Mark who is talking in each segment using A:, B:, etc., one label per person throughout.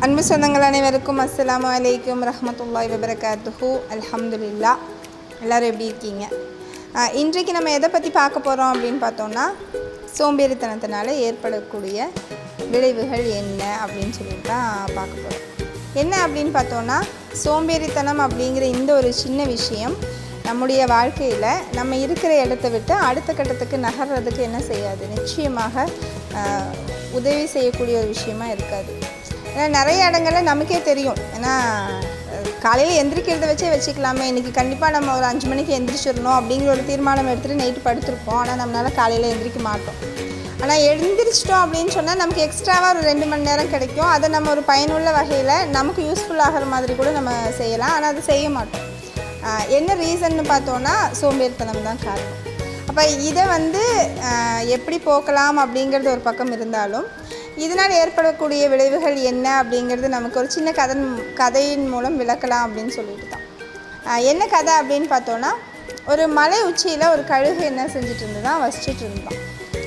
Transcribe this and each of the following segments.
A: அன்பு சொந்தங்கள் அனைவருக்கும் அஸ்ஸலாமு அலைக்கும் ரஹ்மத்துல்லாஹி வபரகாத்துஹு. அல்ஹம்துலில்லாஹ். எல்லோரும் எப்படி இருக்கீங்க? இன்றைக்கு நம்ம எதை பற்றி பார்க்க போகிறோம் அப்படின்னு பார்த்தோன்னா, சோம்பேறித்தனத்தினால ஏற்படக்கூடிய விளைவுகள் என்ன அப்படின்னு சொல்லிட்டு தான் பார்க்க போகிறோம். என்ன அப்படின்னு பார்த்தோன்னா, சோம்பேறித்தனம் அப்படிங்கிற இந்த ஒரு சின்ன விஷயம் நம்முடைய வாழ்க்கையில் நம்ம இருக்கிற இடத்த விட்டு அடுத்த கட்டத்துக்கு நகர்றதுக்கு என்ன செய்யாது, நிச்சயமாக உதவி செய்யக்கூடிய ஒரு விஷயமா இருக்காது. ஏன்னா நிறைய இடங்களில் நமக்கே தெரியும். ஏன்னா காலையில் எந்திரிக்கிறத வச்சுக்கலாமே, இன்றைக்கி கண்டிப்பாக நம்ம ஒரு 5 மணிக்கு எந்திரிச்சிடணும் அப்படிங்கிற ஒரு தீர்மானம் எடுத்துகிட்டு நைட்டு படுத்திருப்போம். ஆனால் நம்மளால் காலையில் எந்திரிக்க மாட்டோம். ஆனால் எழுந்திரிச்சிட்டோம் அப்படின்னு சொன்னால் நமக்கு எக்ஸ்ட்ராவாக ஒரு 2 மணி நேரம் கிடைக்கும். அதை நம்ம ஒரு பயனுள்ள வகையில் நமக்கு யூஸ்ஃபுல் ஆகிற மாதிரி கூட நம்ம செய்யலாம். ஆனால் அது செய்ய மாட்டோம். என்ன ரீசன்னு பார்த்தோன்னா, சோம்பேறித்தனம் தான் காரணம். அப்போ இதை எப்படி போக்கலாம் அப்படிங்கிறது ஒரு பக்கம் இருந்தாலும், இதனால் ஏற்படக்கூடிய விளைவுகள் என்ன அப்படிங்கிறது நமக்கு ஒரு சின்ன கதையின் மூலம் விளக்கலாம் அப்படின்னு சொல்லிட்டு தான். என்ன கதை அப்படின்னு பார்த்தோன்னா, ஒரு மலை உச்சியில் ஒரு கழுகு என்ன செஞ்சுட்டு இருந்ததான், வசிச்சுட்டு இருந்தான்.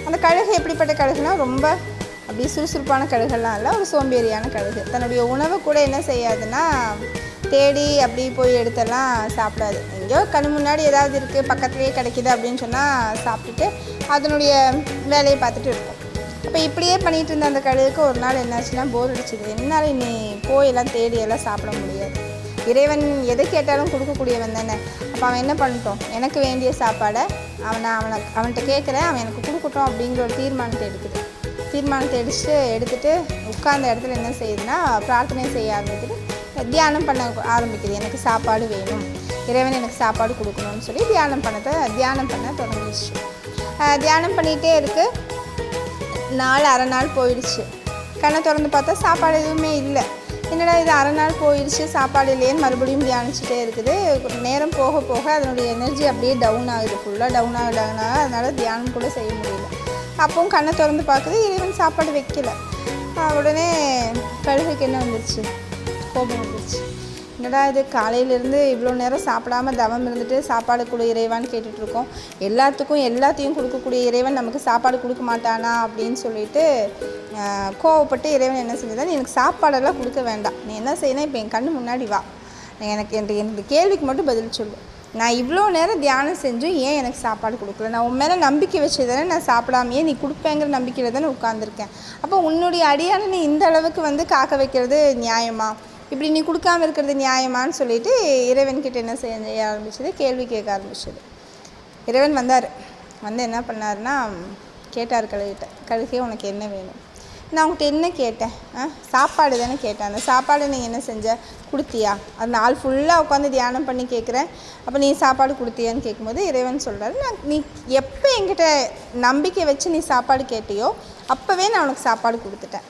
A: அந்த கழுகு எப்படிப்பட்ட கழுகுனா, ரொம்ப அப்படி சுறுசுறுப்பான கழுகெல்லாம் இல்லை, ஒரு சோம்பேறியான கழுகு. தன்னுடைய உணவை கூட என்ன செய்யாதுன்னா, தேடி அப்படி போய் எடுத்தெல்லாம் சாப்பிடாது. எங்கேயோ கண் முன்னாடி ஏதாவது இருக்குது, பக்கத்துலேயே கிடைக்கிது அப்படின்னு சொன்னால் சாப்பிட்டுட்டு அதனுடைய வேலையை பார்த்துட்டு இருக்கும். அப்போ இப்படியே பண்ணிகிட்டு இருந்த அந்த கழுகுக்கு ஒரு நாள் என்னாச்சுன்னா, போர் அடிச்சுது. என்னால் நீ போயெல்லாம் தேடியெல்லாம் சாப்பிட முடியாது, இறைவன் எதை கேட்டாலும் கொடுக்கக்கூடியவன் தானே. அப்போ அவன் என்ன பண்ணிட்டோம், எனக்கு வேண்டிய சாப்பாடை அவன்கிட்ட கேட்குறேன், அவன் எனக்கு கொடுக்கட்டும் அப்படிங்கிற ஒரு தீர்மானத்தை எடுத்துகிட்டு உட்கார்ந்த இடத்துல என்ன செய்யுதுன்னா, பிரார்த்தனை செய்ய ஆரம்பிக்குது, தியானம் பண்ண ஆரம்பிக்குது. எனக்கு சாப்பாடு வேணும், இறைவன் எனக்கு சாப்பாடு கொடுக்கணும்னு சொல்லி தியானம் பண்ண தொடங்கிடுச்சு. தியானம் பண்ணிகிட்டே இருக்குது. அரை நாள் போயிடுச்சு. கண்ணை திறந்து பார்த்தா சாப்பாடு எதுவுமே இல்லை. என்னடா இது, அரை நாள் போயிடுச்சு, சாப்பாடு இல்லையேன்னு மறுபடியும் தியானிச்சுட்டே இருக்குது. நேரம் போக போக அதனுடைய எனர்ஜி அப்படியே டவுன் ஆகுது, ஃபுல்லாக டவுன் அதனால் தியானம் கூட செய்ய முடியல. அப்பவும் கண்ணை திறந்து பார்க்குது, இறைவன் சாப்பாடு வைக்கல. உடனே கழுகுக்கு என்ன வந்துருச்சு, கோபம் வந்துருச்சு. என்னடா இது, காலையிலேருந்து இவ்வளோ நேரம் சாப்பிடாமல் தவம் இருந்துட்டு சாப்பாடு கொடு இறைவான்னு கேட்டுட்ருக்கோம், எல்லாத்தையும் கொடுக்கக்கூடிய இறைவன் நமக்கு சாப்பாடு கொடுக்க மாட்டானா அப்படின்னு சொல்லிட்டு கோவப்பட்டு இறைவன் என்ன செஞ்சதா, நீ எனக்கு சாப்பாடெல்லாம் கொடுக்க வேண்டாம், நீ என்ன செய்யணும், இப்போ என் கண்ணு முன்னாடி வா, எனக்கு இந்த கேள்விக்கு மட்டும் பதில் சொல்லு. நான் இவ்வளோ நேரம் தியானம் செஞ்சும் ஏன் எனக்கு சாப்பாடு கொடுக்கல? நான் உன் மேலே நம்பிக்கை வச்சு தானே நான் சாப்பிடாமையே நீ கொடுப்பேங்கிற நம்பிக்கையில் தானே உட்காந்துருக்கேன். அப்போ உன்னுடைய அடியான நீ இந்த அளவுக்கு காக்க வைக்கிறது நியாயமா, இப்படி நீ கொடுக்காமல் இருக்கிறது நியாயமானு சொல்லிட்டு இறைவன்கிட்ட என்ன செய்ய ஆரம்பிச்சது, கேள்வி கேட்க ஆரம்பிச்சது. இறைவன் வந்தார். என்ன பண்ணார்னா, கேட்டார் கழுகே உனக்கு என்ன வேணும்? நான் உங்கள்கிட்ட என்ன கேட்டேன், சாப்பாடு தானே கேட்டேன். அந்த சாப்பாடு நீங்கள் என்ன செஞ்ச, கொடுத்தியா? அந்த நாள் ஃபுல்லாக உட்காந்து தியானம் பண்ணி கேட்குறேன், அப்போ நீ சாப்பாடு கொடுத்தியான்னு கேட்கும்போது இறைவன் சொல்கிறாரு, நீ எப்போ என்கிட்ட நம்பிக்கை வச்சு நீ சாப்பாடு கேட்டியோ அப்போவே நான் உனக்கு சாப்பாடு கொடுத்துட்டேன்.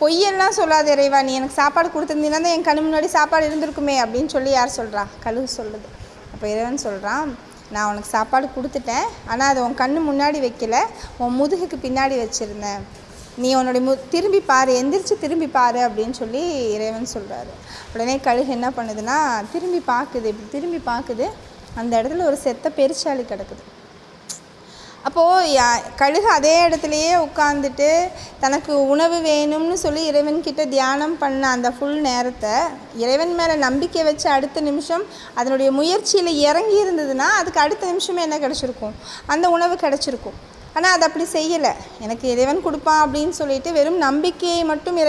A: பொய்யெல்லாம் சொல்லாத இறைவா, நீ எனக்கு சாப்பாடு கொடுத்துருந்தீங்கன்னா தான் என் கண்ணு முன்னாடி சாப்பாடு இருந்திருக்குமே அப்படின்னு சொல்லி யார் சொல்கிறா, கழுகு சொல்லுது. அப்போ இறைவன் சொல்கிறான், நான் உனக்கு சாப்பாடு கொடுத்துட்டேன், ஆனால் அதை உன் கண்ணு முன்னாடி வைக்கல, உன் முதுகுக்கு பின்னாடி வச்சுருந்தேன். நீ உன்னுடைய திரும்பி பாரு, எந்திரிச்சு திரும்பி பாரு அப்படின்னு சொல்லி இறைவன் சொல்கிறாரு. உடனே கழுகு என்ன பண்ணுதுன்னா, திரும்பி பார்க்குது. அந்த இடத்துல ஒரு செத்த பெருச்சாளி கிடக்குது. அப்போது கழுகு அதே இடத்துலையே உட்காந்துட்டு தனக்கு உணவு வேணும்னு சொல்லி இறைவன்கிட்ட தியானம் பண்ண அந்த ஃபுல் நேரத்தை இறைவன் மேலே நம்பிக்கை வச்சு அடுத்த நிமிஷம் அதனுடைய முயற்சியில் இறங்கி இருந்ததுன்னா அதுக்கு அடுத்த நிமிஷமே என்ன கிடச்சிருக்கும், அந்த உணவு கிடச்சிருக்கும். ஆனால் அது அப்படி செய்யலை. எனக்கு இறைவன் கொடுப்பான் அப்படின்னு சொல்லிட்டு வெறும் நம்பிக்கையை மட்டும்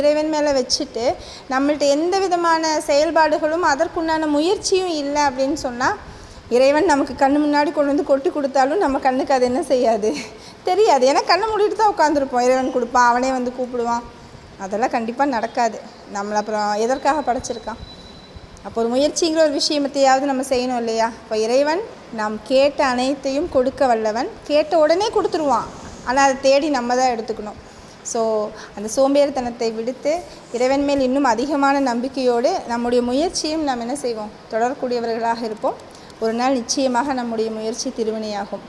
A: இறைவன் மேலே வச்சுட்டு நம்மள்ட்ட எந்த விதமான செயல்பாடுகளும் அதற்குண்டான முயற்சியும் இல்லை அப்படின்னு சொன்னால், இறைவன் நமக்கு கண்ணு முன்னாடி கொண்டு கொட்டி கொடுத்தாலும் நம்ம கண்ணுக்கு அது என்ன செய்யாது, தெரியாது. ஏன்னா கண்ணை மூடிட்டு தான் உட்காந்துருப்போம். இறைவன் கொடுப்பான், அவனே கூப்பிடுவான், அதெல்லாம் கண்டிப்பாக நடக்காது. நம்மளை அப்புறம் எதற்காக படைச்சிருக்கான்? அப்போ ஒரு முயற்சிங்கிற ஒரு விஷயத்தையாவது நம்ம செய்யணும் இல்லையா? இப்போ இறைவன் நாம் கேட்ட அனைத்தையும் கொடுக்க வல்லவன், கேட்ட உடனே கொடுத்துருவான். ஆனால் அதை தேடி நம்ம தான் எடுத்துக்கணும். ஸோ அந்த சோம்பேறித்தனத்தை விடுத்து இறைவன் மேல் இன்னும் அதிகமான நம்பிக்கையோடு நம்முடைய முயற்சியும் நாம் என்ன செய்வோம், தொடரக்கூடியவர்களாக இருப்போம். ஒரு நாள் நிச்சயமாக நம்முடைய முயற்சி திருவினையாகும்.